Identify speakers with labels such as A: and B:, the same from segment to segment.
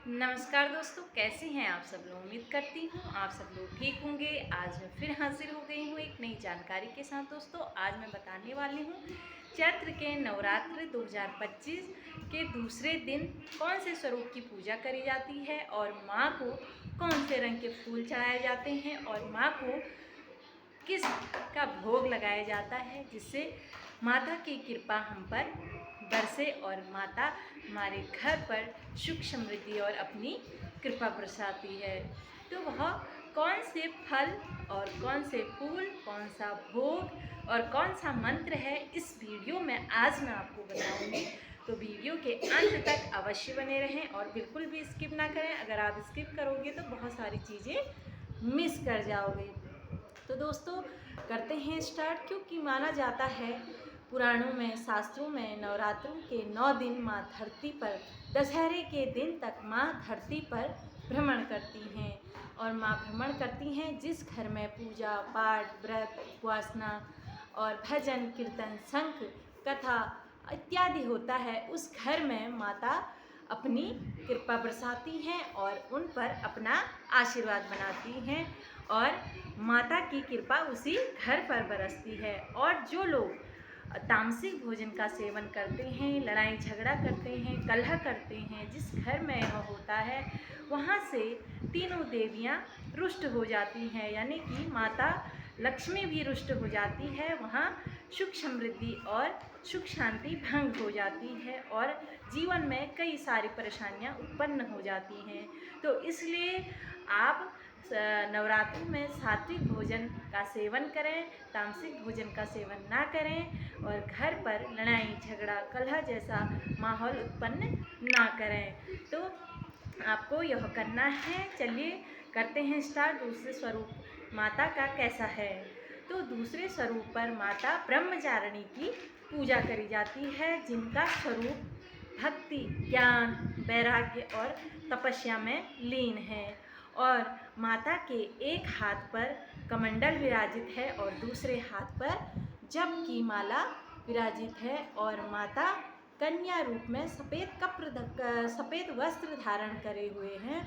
A: नमस्कार दोस्तों, कैसे हैं आप सब लोग। उम्मीद करती हूँ आप सब लोग ठीक होंगे। आज मैं फिर हाजिर हो गई हूँ एक नई जानकारी के साथ। दोस्तों, आज मैं बताने वाली हूँ चैत्र के नवरात्र 2025 के दूसरे दिन कौन से स्वरूप की पूजा करी जाती है और माँ को कौन से रंग के फूल चढ़ाए जाते हैं और माँ को किस का भोग लगाया जाता है, जिससे माता की कृपा हम पर बरसे और माता हमारे घर पर सुख समृद्धि और अपनी कृपा बरसाती है। तो वह कौन से फल और कौन से फूल, कौन सा भोग और कौन सा मंत्र है, इस वीडियो में आज मैं आपको बताऊंगी। तो वीडियो के अंत तक अवश्य बने रहें और बिल्कुल भी स्किप ना करें। अगर आप स्किप करोगे तो बहुत सारी चीज़ें मिस कर जाओगे। तो दोस्तों, करते हैं स्टार्ट। क्योंकि माना जाता है पुराणों में, शास्त्रों में, नवरात्रों के 9 दिन माँ धरती पर, दशहरे के दिन तक माँ धरती पर भ्रमण करती हैं। और माँ भ्रमण करती हैं जिस घर में पूजा पाठ, व्रत, उपासना और भजन कीर्तन, शंख, कथा इत्यादि होता है, उस घर में माता अपनी कृपा बरसाती हैं और उन पर अपना आशीर्वाद बनाती हैं और माता की कृपा उसी घर पर बरसती है। और जो लोग तामसिक भोजन का सेवन करते हैं, लड़ाई झगड़ा करते हैं, कलह करते हैं, जिस घर में यह होता है वहाँ से तीनों देवियाँ रुष्ट हो जाती हैं, यानी कि माता लक्ष्मी भी रुष्ट हो जाती है। वहाँ सुख समृद्धि और सुख शांति भंग हो जाती है और जीवन में कई सारी परेशानियाँ उत्पन्न हो जाती हैं। तो इसलिए आप नवरात्रि में सात्विक भोजन का सेवन करें, तामसिक भोजन का सेवन ना करें और घर पर लड़ाई झगड़ा कलह जैसा माहौल उत्पन्न ना करें। तो आपको यह करना है। चलिए करते हैं स्टार्ट। दूसरे स्वरूप माता का कैसा है। तो दूसरे स्वरूप पर माता ब्रह्मचारिणी की पूजा करी जाती है, जिनका स्वरूप भक्ति, ज्ञान, वैराग्य और तपस्या में लीन है। और माता के एक हाथ पर कमंडल विराजित है और दूसरे हाथ पर जप की माला विराजित है। और माता कन्या रूप में सफ़ेद वस्त्र धारण करे हुए हैं।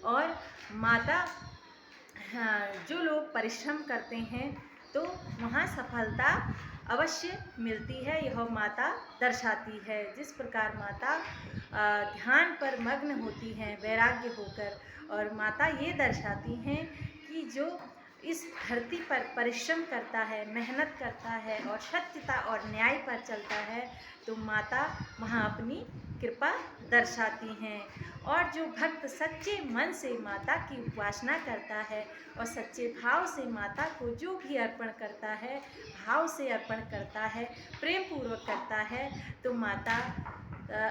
A: और माता, हाँ, जो लोग परिश्रम करते हैं तो वहाँ सफलता अवश्य मिलती है, यह माता दर्शाती है। जिस प्रकार माता ध्यान पर मग्न होती हैं वैराग्य होकर, और माता ये दर्शाती हैं कि जो इस धरती पर परिश्रम करता है, मेहनत करता है और सत्यता और न्याय पर चलता है, तो माता वहाँ अपनी कृपा दर्शाती हैं। और जो भक्त सच्चे मन से माता की उपासना करता है और सच्चे भाव से माता को जो भी अर्पण करता है, भाव से अर्पण करता है, प्रेम पूर्वक करता है, तो माता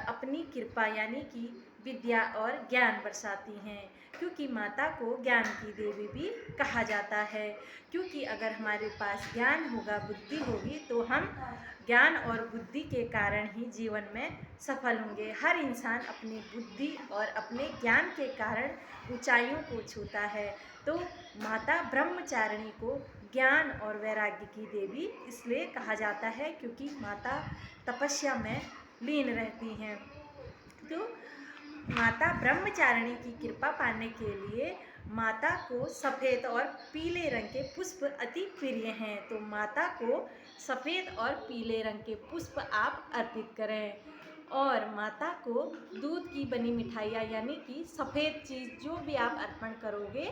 A: अपनी कृपा यानी कि विद्या और ज्ञान बरसाती हैं। क्योंकि माता को ज्ञान की देवी भी कहा जाता है। क्योंकि अगर हमारे पास ज्ञान होगा, बुद्धि होगी, तो हम ज्ञान और बुद्धि के कारण ही जीवन में सफल होंगे। हर इंसान अपनी बुद्धि और अपने ज्ञान के कारण ऊंचाइयों को छूता है। तो माता ब्रह्मचारिणी को ज्ञान और वैराग्य की देवी इसलिए कहा जाता है क्योंकि माता तपस्या में लीन रहती हैं। तो माता ब्रह्मचारिणी की कृपा पाने के लिए माता को सफ़ेद और पीले रंग के पुष्प अति प्रिय हैं। तो माता को सफ़ेद और पीले रंग के पुष्प आप अर्पित करें। और माता को दूध की बनी मिठाइयाँ यानी कि सफ़ेद चीज़ जो भी आप अर्पण करोगे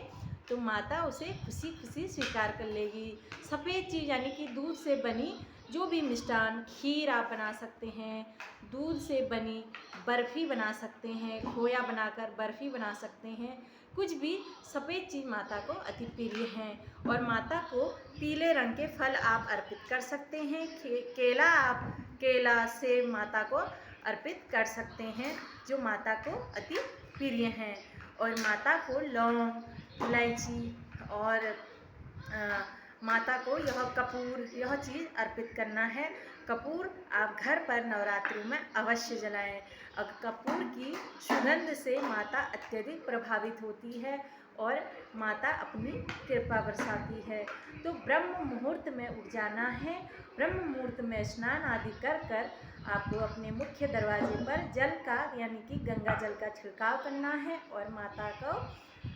A: तो माता उसे खुशी खुशी स्वीकार कर लेगी। सफ़ेद चीज़ यानी कि दूध से बनी जो भी मिष्ठान, खीर आप बना सकते हैं, दूध से बनी बर्फ़ी बना सकते हैं, खोया बनाकर बर्फ़ी बना सकते हैं, कुछ भी सफ़ेद चीज़ माता को अति प्रिय हैं। और माता को पीले रंग के फल आप अर्पित कर सकते हैं। केला सेब माता को अर्पित कर सकते हैं, जो माता को अति प्रिय हैं। और माता को लौंग, इलायची और माता को यह कपूर, यह चीज़ अर्पित करना है। कपूर आप घर पर नवरात्रि में अवश्य जलाएं। अब कपूर की सुगंध से माता अत्यधिक प्रभावित होती है और माता अपनी कृपा बरसाती है। तो ब्रह्म मुहूर्त में उठ जाना है। ब्रह्म मुहूर्त में स्नान आदि कर आपको अपने मुख्य दरवाजे पर जल का यानी कि गंगा जल का छिड़काव करना है और माता को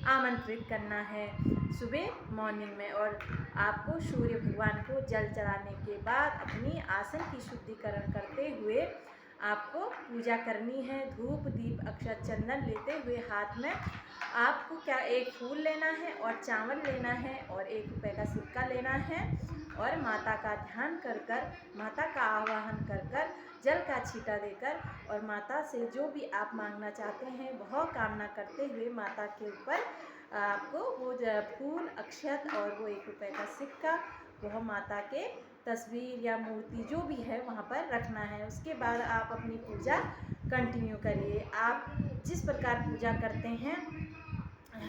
A: आमंत्रित करना है सुबह मॉर्निंग में। और आपको सूर्य भगवान को जल चढ़ाने के बाद अपनी आसन की शुद्धिकरण करते हुए आपको पूजा करनी है। धूप दीप अक्षत चंदन लेते हुए हाथ में आपको क्या एक फूल लेना है और चावल लेना है और 1 रुपये का सिक्का लेना है और माता का ध्यान कर कर, माता का आवाहन कर कर, जल का छींटा देकर और माता से जो भी आप मांगना चाहते हैं वह कामना करते हुए माता के ऊपर आपको वो फूल अक्षत और वो 1 रुपये का सिक्का वह माता के तस्वीर या मूर्ति जो भी है वहाँ पर रखना है। उसके बाद आप अपनी पूजा कंटिन्यू करिए। आप जिस प्रकार पूजा करते हैं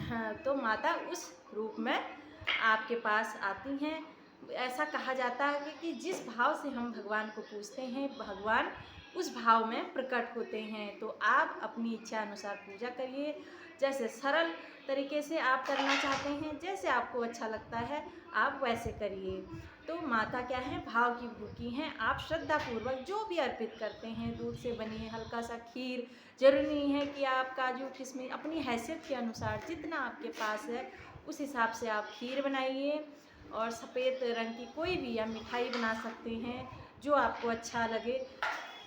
A: हाँ, तो माता उस रूप में आपके पास आती हैं। ऐसा कहा जाता है कि जिस भाव से हम भगवान को पूजते हैं भगवान उस भाव में प्रकट होते हैं। तो आप अपनी इच्छा अनुसार पूजा करिए, जैसे सरल तरीके से आप करना चाहते हैं, जैसे आपको अच्छा लगता है आप वैसे करिए। तो माता क्या है, भाव की भूखी हैं। आप श्रद्धापूर्वक जो भी अर्पित करते हैं, दूध से बनी हल्का सा खीर, ज़रूरी नहीं है कि आप काजू किशमिश, अपनी हैसियत के अनुसार जितना आपके पास है उस हिसाब से आप खीर बनाइए। और सफ़ेद रंग की कोई भी या मिठाई बना सकते हैं, जो आपको अच्छा लगे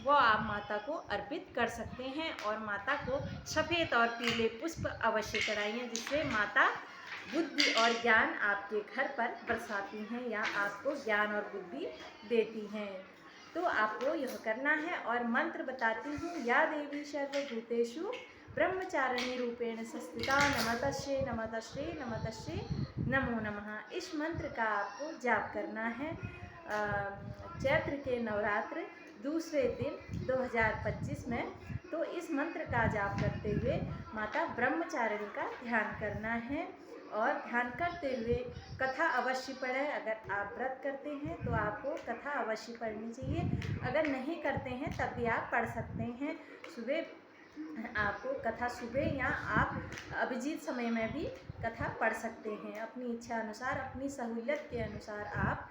A: वो आप माता को अर्पित कर सकते हैं। और माता को सफ़ेद और पीले पुष्प अवश्य चढ़ाइए, जिससे माता बुद्धि और ज्ञान आपके घर पर बरसाती हैं या आपको ज्ञान और बुद्धि देती हैं। तो आपको यह करना है। और मंत्र बताती हूँ, या देवी सर्वभूतेषु ब्रह्मचारिणी रूपेण संस्थिता नमस्तस्यै नमस्तस्यै नमस्तस्यै नमो नमः। इस मंत्र का आपको जाप करना है चैत्र के नवरात्र दूसरे दिन 2025 में। तो इस मंत्र का जाप करते हुए माता ब्रह्मचारिणी का ध्यान करना है और ध्यान करते हुए कथा अवश्य पढ़ें। अगर आप व्रत करते हैं तो आपको कथा अवश्य पढ़नी चाहिए, अगर नहीं करते हैं तब भी आप पढ़ सकते हैं। सुबह आपको कथा सुबह या आप अभिजीत समय में भी कथा पढ़ सकते हैं। अपनी इच्छा अनुसार, अपनी सहूलियत के अनुसार आप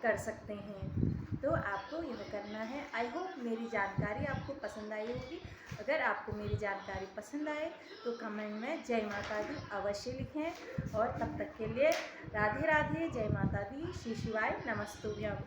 A: कर सकते हैं। तो आपको यह करना है। आई होप मेरी जानकारी आपको पसंद आई होगी। अगर आपको मेरी जानकारी पसंद आए तो कमेंट में जय माता दी अवश्य लिखें। और तब तक के लिए राधे राधे, जय माता दी, श्री शिवाय, नमस्तुभ्यम।